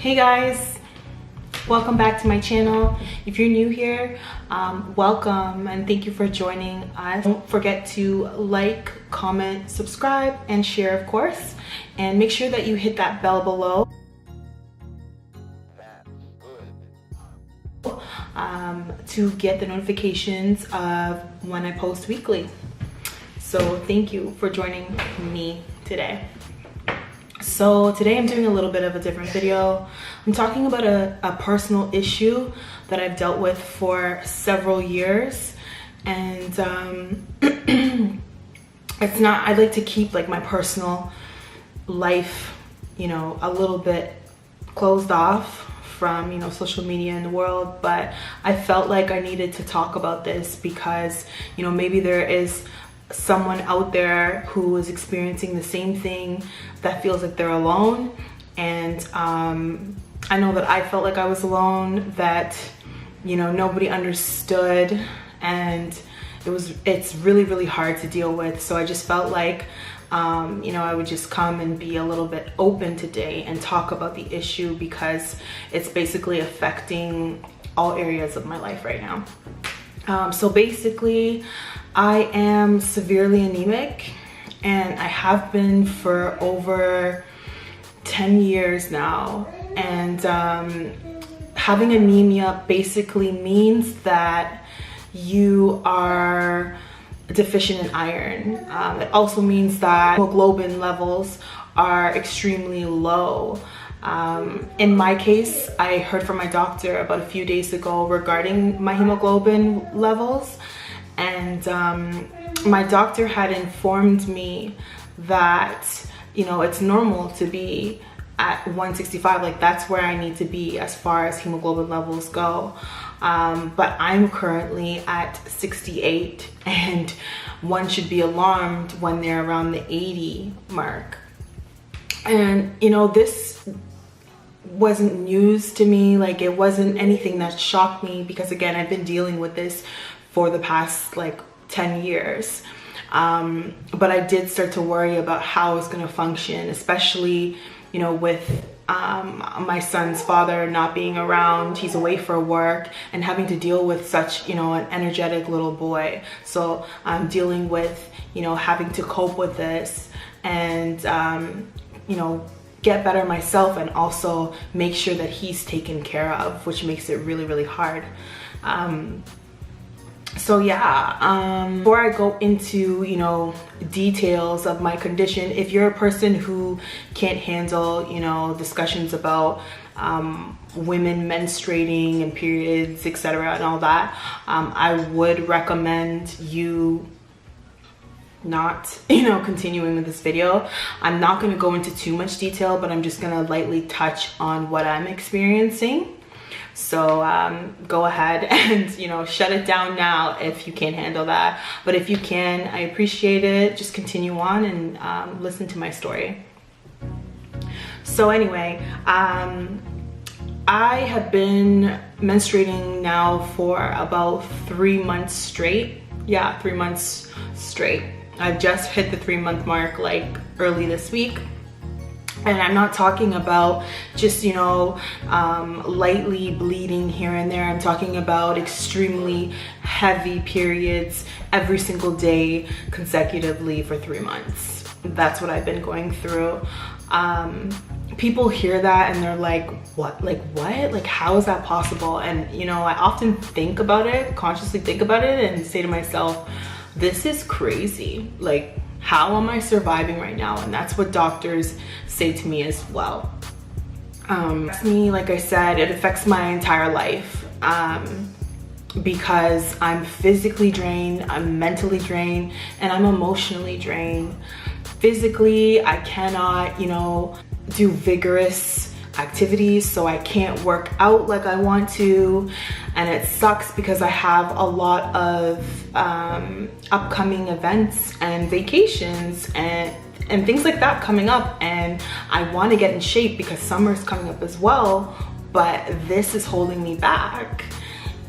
Hey guys, welcome back to my channel. If you're new here, welcome and thank you for joining us. Don't forget to like, comment, subscribe, and share, of course, and make sure that you hit that bell below to get the notifications of when I post weekly. So thank you for joining me today. So today I'm doing a little bit of a different video. I'm talking about a personal issue that I've dealt with for several years, and it's not, I like to keep like my personal life, you know, a little bit closed off from, you know, social media in the world, but I felt like I needed to talk about this because, you know, maybe there is someone out there who is experiencing the same thing that feels like they're alone. And I know that I felt like I was alone, that, you know, nobody understood, and it's really hard to deal with. So I just felt like you know, I would just come and be a little bit open today and talk about the issue because it's basically affecting all areas of my life right now. So basically, I am severely anemic, and I have been for over 10 years now. And having anemia basically means that you are deficient in iron. It also means that hemoglobin levels are extremely low. In my case, I heard from my doctor about a few days ago regarding my hemoglobin levels, and my doctor had informed me that, you know, it's normal to be at 165, like that's where I need to be as far as hemoglobin levels go. But I'm currently at 68, and one should be alarmed when they're around the 80 mark. And you know, this wasn't news to me, like it wasn't anything that shocked me, because again, I've been dealing with this for the past like 10 years. But I did start to worry about how I was going to function, especially, you know, with my son's father not being around. He's away for work, and having to deal with such, you know, an energetic little boy. So I'm dealing with, you know, having to cope with this and, you know, get better myself, and also make sure that he's taken care of, which makes it really hard. So yeah, before I go into, you know, details of my condition, if you're a person who can't handle, you know, discussions about women menstruating and periods, etc., and all that, I would recommend you not, you know, continuing with this video. I'm not going to go into too much detail, but I'm just going to lightly touch on what I'm experiencing. So go ahead and, you know, shut it down now if you can't handle that. But if you can, I appreciate it. Just continue on and listen to my story. So anyway, I have been menstruating now for about 3 months straight. Yeah, 3 months straight. I've just hit the 3-month mark like early this week. And I'm not talking about just, you know, lightly bleeding here and there. I'm talking about extremely heavy periods every single day consecutively for 3 months. That's what I've been going through. People hear that and they're like, what? Like, what? Like, how is that possible? And, you know, I often think about it, consciously think about it, and say to myself, this is crazy. Like, how am I surviving right now? And that's what doctors say to me as well. Me, like I said, it affects my entire life because I'm physically drained, I'm mentally drained, and I'm emotionally drained. Physically, I cannot, you know, do vigorous activities, so I can't work out like I want to, and it sucks because I have a lot of upcoming events and vacations and things like that coming up, and I want to get in shape because summer's coming up as well, but this is holding me back.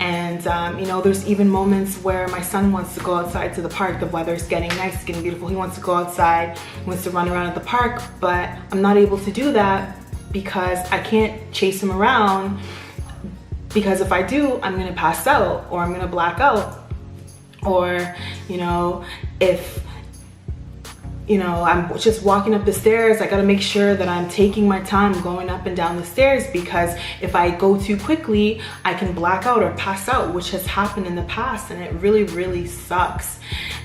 And you know, there's even moments where my son wants to go outside to the park. The weather's getting nice, it's getting beautiful. He wants to go outside, he wants to run around at the park, but I'm not able to do that because I can't chase him around, because if I do, I'm gonna pass out or I'm gonna black out. Or, you know, if, you know, I'm just walking up the stairs, I gotta make sure that I'm taking my time going up and down the stairs, because if I go too quickly, I can black out or pass out, which has happened in the past, and it really, really sucks.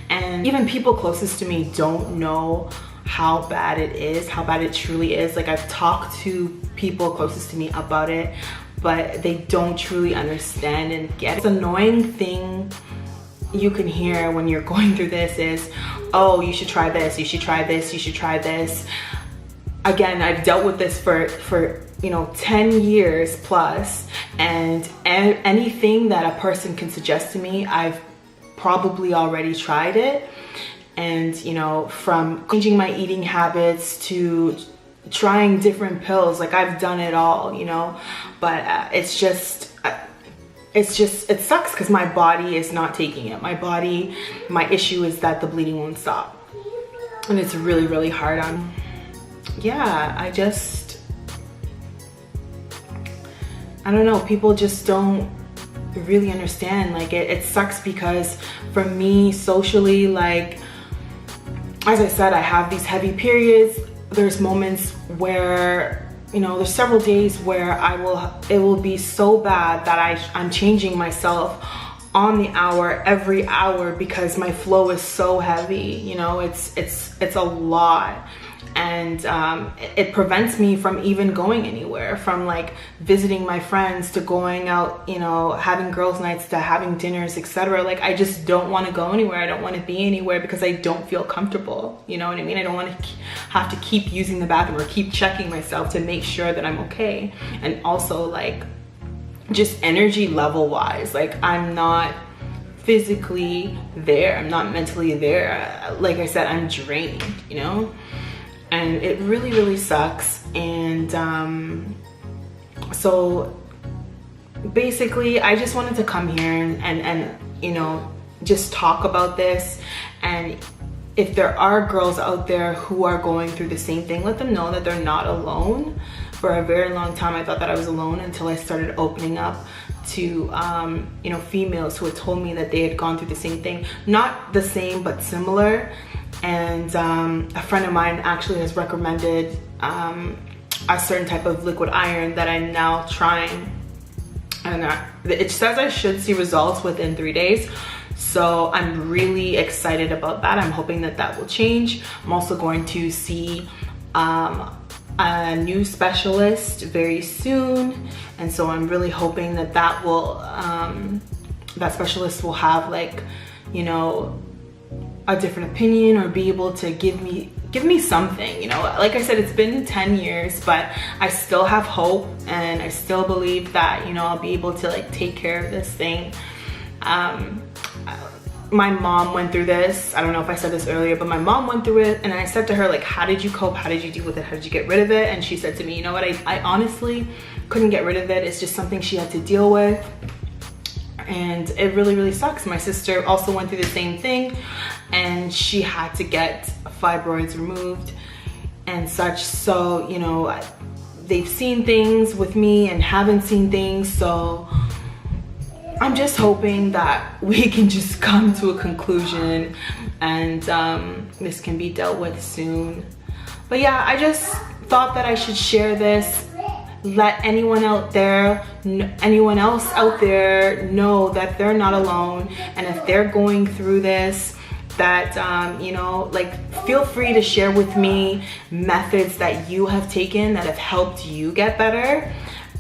And even people closest to me don't know how bad it is, how bad it truly is. Like, I've talked to people closest to me about it, but they don't truly understand and get it. It's an annoying thing you can hear when you're going through this is, oh, you should try this, you should try this, you should try this. Again, I've dealt with this for you know, 10 years plus, and anything that a person can suggest to me, I've probably already tried it. And, you know, from changing my eating habits to trying different pills, like, I've done it all, you know. But it sucks because my body is not taking it. My issue is that the bleeding won't stop. And it's really, really hard on. Yeah, I don't know, people just don't really understand. Like, it sucks because for me socially, like, as I said, I have these heavy periods. There's moments where, you know, there's several days where it will be so bad that I'm changing myself on the hour, every hour, because my flow is so heavy. You know, it's a lot. And it prevents me from even going anywhere, from like visiting my friends to going out, you know, having girls' nights to having dinners, etc. Like, I just don't want to go anywhere. I don't want to be anywhere because I don't feel comfortable. You know what I mean? I don't want to have to keep using the bathroom or keep checking myself to make sure that I'm okay. And also, like, just energy level wise, like, I'm not physically there. I'm not mentally there. Like I said, I'm drained, you know? And it really, really sucks. And so basically, I just wanted to come here and you know, just talk about this. And if there are girls out there who are going through the same thing, let them know that they're not alone. For a very long time, I thought that I was alone until I started opening up to you know, females who had told me that they had gone through the same thing. Not the same, but similar. And a friend of mine actually has recommended a certain type of liquid iron that I'm now trying. And it says I should see results within 3 days. So I'm really excited about that. I'm hoping that that will change. I'm also going to see a new specialist very soon. And so I'm really hoping that that will, that specialist will have, like, you know, a different opinion, or be able to give me something, you know. Like I said, it's been 10 years, but I still have hope, and I still believe that, you know, I'll be able to, like, take care of this thing. My mom went through this. I don't know if I said this earlier, but my mom went through it, and I said to her, like, how did you cope? How did you deal with it? How did you get rid of it? And she said to me, you know what, I honestly couldn't get rid of it. It's just something she had to deal with. And it really, really sucks. My sister also went through the same thing, and she had to get fibroids removed and such. So, you know, they've seen things with me and haven't seen things. So I'm just hoping that we can just come to a conclusion, and this can be dealt with soon. But yeah, I just thought that I should share this. Let anyone else out there know that they're not alone, and if they're going through this, that you know, like, feel free to share with me methods that you have taken that have helped you get better.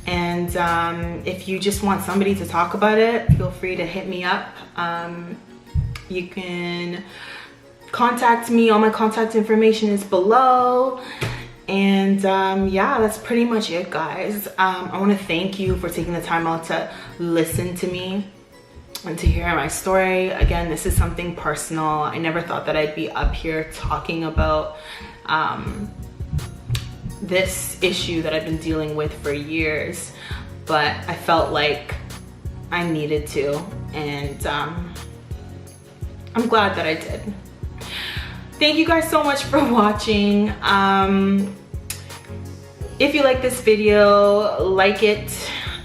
And if you just want somebody to talk about it, feel free to hit me up. You can contact me. All my contact information is below. And yeah, that's pretty much it, guys. I want to thank you for taking the time out to listen to me and to hear my story. Again, this is something personal. I never thought that I'd be up here talking about this issue that I've been dealing with for years, but I felt like I needed to, and I'm glad that I did. Thank you guys so much for watching. if you like this video, like it.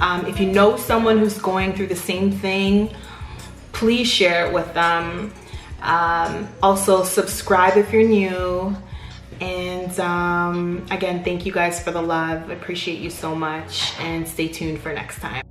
If you know someone who's going through the same thing, please share it with them. Also subscribe if you're new. And again, thank you guys for the love. I appreciate you so much, and stay tuned for next time.